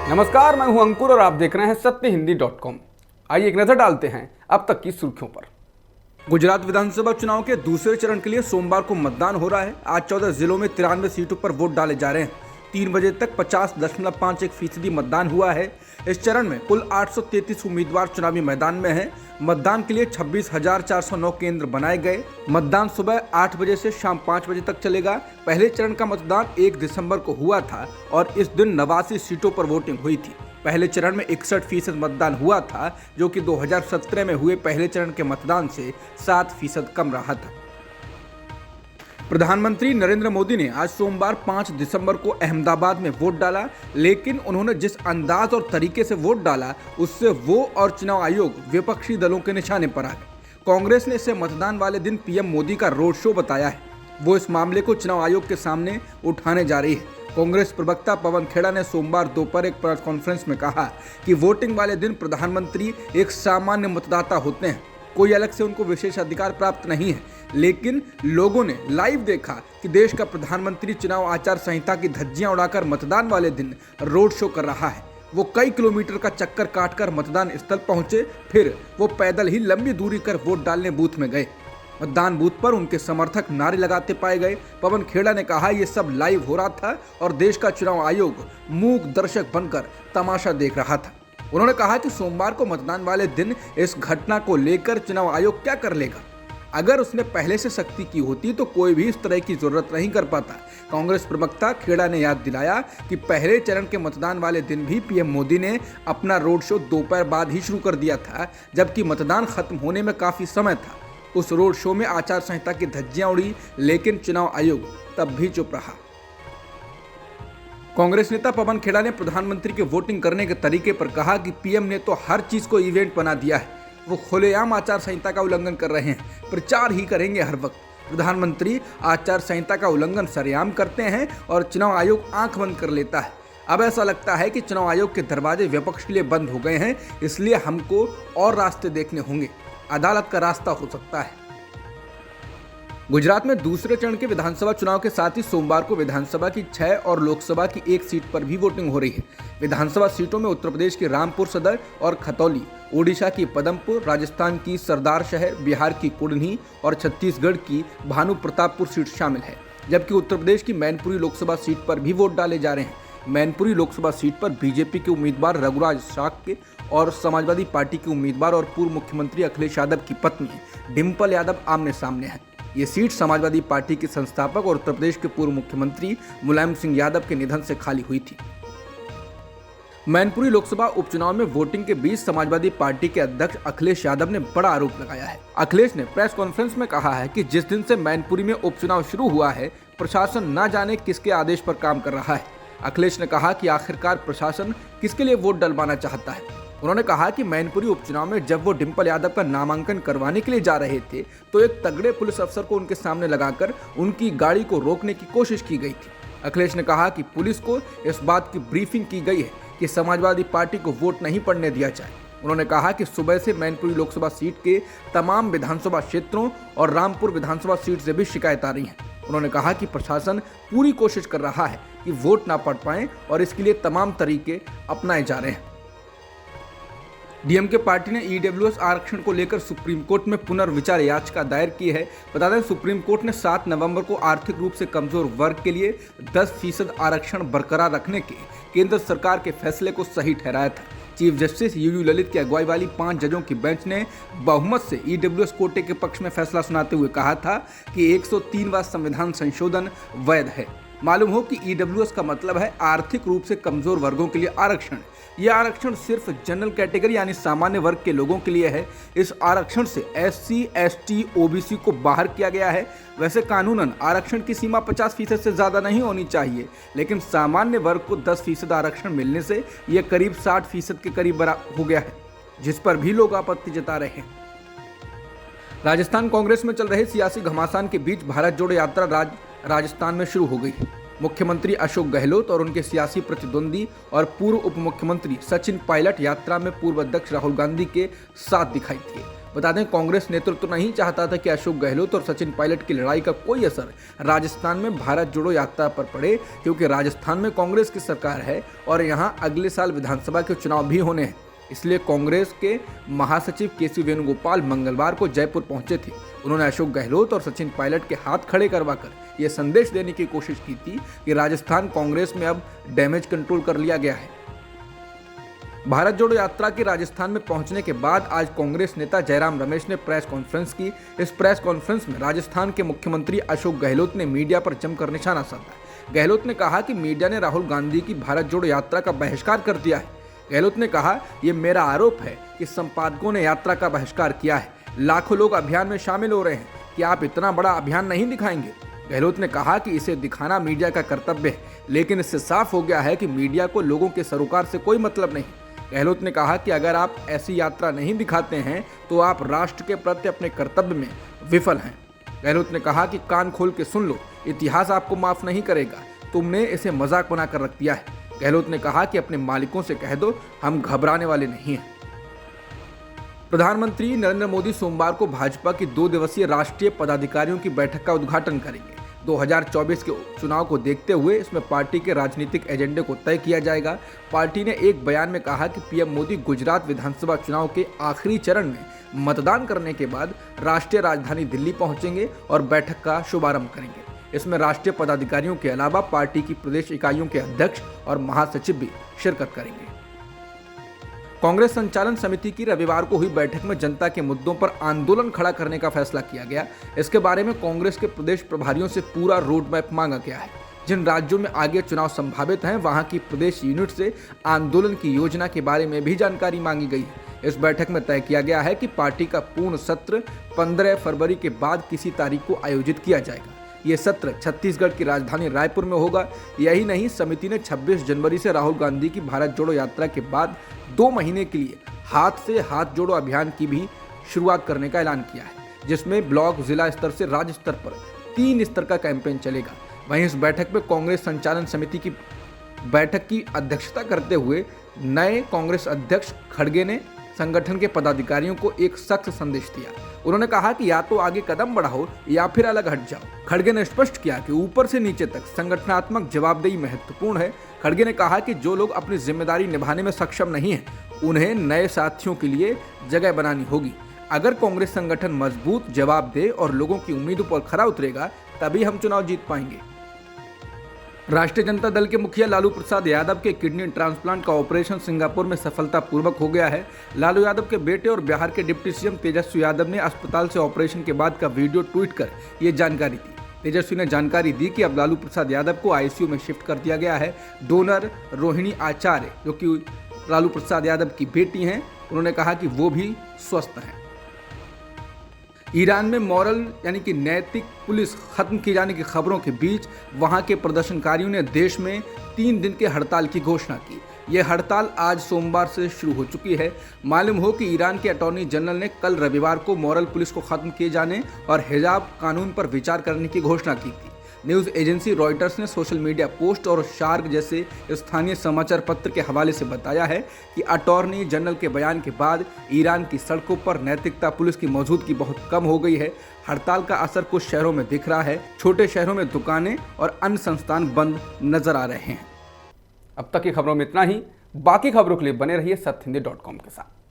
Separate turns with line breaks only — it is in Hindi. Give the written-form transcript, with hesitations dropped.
नमस्कार, मैं हूं अंकुर और आप देख रहे हैं सत्यहिंदी.com। आइए एक नजर डालते हैं अब तक की सुर्खियों पर। गुजरात विधानसभा चुनाव के दूसरे चरण के लिए सोमवार को मतदान हो रहा है। आज 14 जिलों में 93 सीटों पर वोट डाले जा रहे हैं। 3 बजे तक 50.51% मतदान हुआ है। इस चरण में कुल 833 उम्मीदवार चुनावी मैदान में हैं। मतदान के लिए 26,409 केंद्र बनाए गए। मतदान सुबह 8 बजे से शाम 5 बजे तक चलेगा। पहले चरण का मतदान 1 दिसंबर को हुआ था और इस दिन 89 सीटों पर वोटिंग हुई थी। पहले चरण में 61% मतदान हुआ था, जो कि 2017 में हुए पहले चरण के मतदान से 7% कम रहा था। प्रधानमंत्री नरेंद्र मोदी ने आज सोमवार 5 दिसंबर को अहमदाबाद में वोट डाला, लेकिन उन्होंने जिस अंदाज और तरीके से वोट डाला उससे वो और चुनाव आयोग विपक्षी दलों के निशाने पर आ गए। कांग्रेस ने इसे मतदान वाले दिन पीएम मोदी का रोड शो बताया है। वो इस मामले को चुनाव आयोग के सामने उठाने जा रही है। कांग्रेस प्रवक्ता पवन खेड़ा ने सोमवार दोपहर एक प्रेस कॉन्फ्रेंस में कहा कि वोटिंग वाले दिन प्रधानमंत्री एक सामान्य मतदाता होते हैं, कोई अलग से उनको विशेष अधिकार प्राप्त नहीं है। लेकिन लोगों ने लाइव देखा कि देश का प्रधानमंत्री चुनाव आचार संहिता की धज्जियां उड़ाकर मतदान वाले दिन रोड शो कर रहा है। वो कई किलोमीटर का चक्कर काटकर मतदान स्थल पहुंचे, फिर वो पैदल ही लंबी दूरी कर वोट डालने बूथ में गए। मतदान बूथ पर उनके समर्थक नारे लगाते पाए गए। पवन खेड़ा ने कहा, ये सब लाइव हो रहा था और देश का चुनाव आयोग मूक दर्शक बनकर तमाशा देख रहा था। उन्होंने कहा कि सोमवार को मतदान वाले दिन इस घटना को लेकर चुनाव आयोग क्या कर लेगा। अगर उसने पहले से सख्ती की होती तो कोई भी इस तरह की जरूरत नहीं कर पाता। कांग्रेस प्रवक्ता खेड़ा ने याद दिलाया कि पहले चरण के मतदान वाले दिन भी पीएम मोदी ने अपना रोड शो दोपहर बाद ही शुरू कर दिया था, जबकि मतदान खत्म होने में काफी समय था। उस रोड शो में आचार संहिता की धज्जियां उड़ी, लेकिन चुनाव आयोग तब भी चुप रहा। कांग्रेस नेता पवन खेड़ा ने प्रधानमंत्री के वोटिंग करने के तरीके पर कहा कि पीएम ने तो हर चीज को इवेंट बना दिया है। वो खुलेआम आचार संहिता का उल्लंघन कर रहे हैं, प्रचार ही करेंगे हर वक्त। प्रधानमंत्री आचार संहिता का उल्लंघन सरेआम करते हैं और चुनाव आयोग आंख बंद कर लेता है। अब ऐसा लगता है कि चुनाव आयोग के दरवाजे विपक्ष के लिए बंद हो गए हैं, इसलिए हमको और रास्ते देखने होंगे। अदालत का रास्ता हो सकता है। गुजरात में दूसरे चरण के विधानसभा चुनाव के साथ ही सोमवार को विधानसभा की 6 और लोकसभा की 1 सीट पर भी वोटिंग हो रही है। विधानसभा सीटों में उत्तर प्रदेश की रामपुर सदर और खतौली, ओडिशा की पदमपुर, राजस्थान की सरदार शहर, बिहार की कुढ़नी और छत्तीसगढ़ की भानु प्रतापपुर सीट शामिल है। जबकि उत्तर प्रदेश की मैनपुरी लोकसभा सीट पर भी वोट डाले जा रहे हैं। मैनपुरी लोकसभा सीट पर बीजेपी के उम्मीदवार रघुराज शाक्य और समाजवादी पार्टी के उम्मीदवार और पूर्व मुख्यमंत्री अखिलेश यादव की पत्नी डिम्पल यादव आमने सामने है। ये सीट समाजवादी पार्टी के संस्थापक और उत्तर प्रदेश के पूर्व मुख्यमंत्री मुलायम सिंह यादव के निधन से खाली हुई थी। मैनपुरी लोकसभा उपचुनाव में वोटिंग के बीच समाजवादी पार्टी के अध्यक्ष अखिलेश यादव ने बड़ा आरोप लगाया है। अखिलेश ने प्रेस कॉन्फ्रेंस में कहा है कि जिस दिन से मैनपुरी में उपचुनाव शुरू हुआ है, प्रशासन न जाने किसके आदेश पर काम कर रहा है। अखिलेश ने कहा कि आखिरकार प्रशासन किसके लिए वोट डलवाना चाहता है। उन्होंने कहा कि मैनपुरी उपचुनाव में जब वो डिम्पल यादव का नामांकन करवाने के लिए जा रहे थे तो एक तगड़े पुलिस अफसर को उनके सामने लगाकर उनकी गाड़ी को रोकने की कोशिश की गई थी। अखिलेश ने कहा कि पुलिस को इस बात की ब्रीफिंग की गई है कि समाजवादी पार्टी को वोट नहीं पड़ने दिया जाए। उन्होंने कहा कि सुबह से मैनपुरी लोकसभा सीट के तमाम विधानसभा क्षेत्रों और रामपुर विधानसभा सीट से भी शिकायत आ रही है। उन्होंने कहा कि प्रशासन पूरी कोशिश कर रहा है कि वोट ना पड़ पाए और इसके लिए तमाम तरीके अपनाए जा रहे हैं। डीएमके पार्टी ने ईडब्ल्यूएस आरक्षण को लेकर सुप्रीम कोर्ट में पुनर्विचार याचिका दायर की है। बता दें, सुप्रीम कोर्ट ने 7 नवंबर को आर्थिक रूप से कमजोर वर्ग के लिए 10% आरक्षण बरकरार रखने के केंद्र सरकार के फैसले को सही ठहराया था। चीफ जस्टिस यूयू ललित की अगुवाई वाली 5 जजों की बेंच ने बहुमत से ईडब्ल्यूएस कोटे के पक्ष में फैसला सुनाते हुए कहा था कि 103वां संविधान संशोधन वैध है। मालूम हो कि ईडब्ल्यूएस का मतलब है आर्थिक रूप से कमजोर वर्गों के लिए आरक्षण। यह आरक्षण सिर्फ जनरल कैटेगरी यानी सामान्य वर्ग के लोगों के लिए है। इस आरक्षण से एससी, एसटी, ओबीसी को बाहर किया गया है। वैसे कानूनन आरक्षण की सीमा 50% से ज्यादा नहीं होनी चाहिए, लेकिन सामान्य वर्ग को 10% आरक्षण मिलने से यह करीब 60% के करीब हो गया है, जिस पर भी लोग आपत्ति जता रहे हैं। राजस्थान कांग्रेस में चल रहे सियासी घमासान के बीच भारत जोड़ो यात्रा राजस्थान में शुरू हो गई। मुख्यमंत्री अशोक गहलोत और उनके सियासी प्रतिद्वंदी और पूर्व उप मुख्यमंत्री सचिन पायलट यात्रा में पूर्व अध्यक्ष राहुल गांधी के साथ दिखाई दिए। बता दें, कांग्रेस नेतृत्व नहीं चाहता था कि अशोक गहलोत और सचिन पायलट की लड़ाई का कोई असर राजस्थान में भारत जोड़ो यात्रा पर पड़े, क्योंकि राजस्थान में कांग्रेस की सरकार है और यहां अगले साल विधानसभा के चुनाव भी होने हैं। इसलिए कांग्रेस के महासचिव केसी वेणुगोपाल मंगलवार को जयपुर पहुंचे थे। उन्होंने अशोक गहलोत और सचिन पायलट के हाथ खड़े करवाकर यह संदेश देने की कोशिश की थी कि राजस्थान कांग्रेस में अब डैमेज कंट्रोल कर लिया गया है। भारत जोड़ो यात्रा के राजस्थान में पहुंचने के बाद आज कांग्रेस नेता जयराम रमेश ने प्रेस कॉन्फ्रेंस की। इस प्रेस कॉन्फ्रेंस में राजस्थान के मुख्यमंत्री अशोक गहलोत ने मीडिया पर जमकर निशाना साधा। गहलोत ने कहा कि मीडिया ने राहुल गांधी की भारत जोड़ो यात्रा का बहिष्कार कर दिया है। गहलोत ने कहा, ये मेरा आरोप है कि संपादकों ने यात्रा का बहिष्कार किया है। लाखों लोग अभियान में शामिल हो रहे हैं कि आप इतना बड़ा अभियान नहीं दिखाएंगे। गहलोत ने कहा कि इसे दिखाना मीडिया का कर्तव्य है, लेकिन इससे साफ हो गया है कि मीडिया को लोगों के सरोकार से कोई मतलब नहीं। गहलोत ने कहा कि अगर आप ऐसी यात्रा नहीं दिखाते हैं तो आप राष्ट्र के प्रति अपने कर्तव्य में विफल हैं। गहलोत ने कहा कि कान खोल के सुन लो, इतिहास आपको माफ नहीं करेगा, तुमने इसे मजाक बनाकर रख दिया है। गहलोत ने कहा कि अपने मालिकों से कह दो, हम घबराने वाले नहीं हैं। प्रधानमंत्री नरेंद्र मोदी सोमवार को भाजपा की 2 दिवसीय राष्ट्रीय पदाधिकारियों की बैठक का उद्घाटन करेंगे। 2024 के चुनाव को देखते हुए इसमें पार्टी के राजनीतिक एजेंडे को तय किया जाएगा। पार्टी ने एक बयान में कहा कि पीएम मोदी गुजरात विधानसभा चुनाव के आखिरी चरण में मतदान करने के बाद राष्ट्रीय राजधानी दिल्ली पहुंचेंगे और बैठक का शुभारंभ करेंगे। इसमें राष्ट्रीय पदाधिकारियों के अलावा पार्टी की प्रदेश इकाइयों के अध्यक्ष और महासचिव भी शिरकत करेंगे। कांग्रेस संचालन समिति की रविवार को हुई बैठक में जनता के मुद्दों पर आंदोलन खड़ा करने का फैसला किया गया। इसके बारे में कांग्रेस के प्रदेश प्रभारियों से पूरा रोड मैप मांगा गया है। जिन राज्यों में आगे चुनाव संभावित हैं, वहां की प्रदेश यूनिट से आंदोलन की योजना के बारे में भी जानकारी मांगी गई है। इस बैठक में तय किया गया है कि पार्टी का पूर्ण सत्र 15 फरवरी के बाद किसी तारीख को आयोजित किया जाएगा। ये सत्र छत्तीसगढ़ की राजधानी रायपुर में होगा। यही नहीं, समिति ने 26 जनवरी से राहुल गांधी की भारत जोड़ो यात्रा के बाद 2 महीने के लिए हाथ से हाथ जोड़ो अभियान की भी शुरुआत करने का ऐलान किया है, जिसमें ब्लॉक, जिला स्तर से राज्य स्तर पर 3 स्तर का कैंपेन चलेगा। वहीं इस बैठक में कांग्रेस संचालन समिति की बैठक की अध्यक्षता करते हुए नए कांग्रेस अध्यक्ष खड़गे ने संगठन के पदाधिकारियों को एक सख्त संदेश दिया। उन्होंने कहा कि या तो आगे कदम बढ़ाओ या फिर अलग हट जाओ। खड़गे ने स्पष्ट किया कि ऊपर से नीचे तक संगठनात्मक जवाबदेही महत्वपूर्ण है। खड़गे ने कहा कि जो लोग अपनी जिम्मेदारी निभाने में सक्षम नहीं हैं, उन्हें नए साथियों के लिए जगह बनानी होगी। अगर कांग्रेस संगठन मजबूत, जवाबदेह और लोगों की उम्मीदों पर खरा उतरेगा, तभी हम चुनाव जीत पाएंगे। राष्ट्रीय जनता दल के मुखिया लालू प्रसाद यादव के किडनी ट्रांसप्लांट का ऑपरेशन सिंगापुर में सफलतापूर्वक हो गया है। लालू यादव के बेटे और बिहार के डिप्टी सीएम तेजस्वी यादव ने अस्पताल से ऑपरेशन के बाद का वीडियो ट्वीट कर ये जानकारी दी। तेजस्वी ने जानकारी दी कि अब लालू प्रसाद यादव को आईसीयू में शिफ्ट कर दिया गया है। डोनर रोहिणी आचार्य, जो कि लालू प्रसाद यादव की बेटी हैं, उन्होंने कहा कि वो भी स्वस्थ हैं। ईरान में मॉरल यानी कि नैतिक पुलिस खत्म किए जाने की खबरों के बीच वहां के प्रदर्शनकारियों ने देश में 3 दिन के हड़ताल की घोषणा की। यह हड़ताल आज सोमवार से शुरू हो चुकी है। मालूम हो कि ईरान के अटॉर्नी जनरल ने कल रविवार को मॉरल पुलिस को खत्म किए जाने और हिजाब कानून पर विचार करने की घोषणा की थी। न्यूज़ एजेंसी रॉयटर्स ने सोशल मीडिया पोस्ट और शार्क जैसे स्थानीय समाचार पत्र के हवाले से बताया है कि अटॉर्नी जनरल के बयान के बाद ईरान की सड़कों पर नैतिकता पुलिस की मौजूदगी बहुत कम हो गई है। हड़ताल का असर कुछ शहरों में दिख रहा है। छोटे शहरों में दुकानें और अन्य संस्थान बंद नजर आ रहे हैं। अब तक की खबरों में इतना ही। बाकी खबरों के लिए बने रहिए सत्यहिंदी.com के साथ।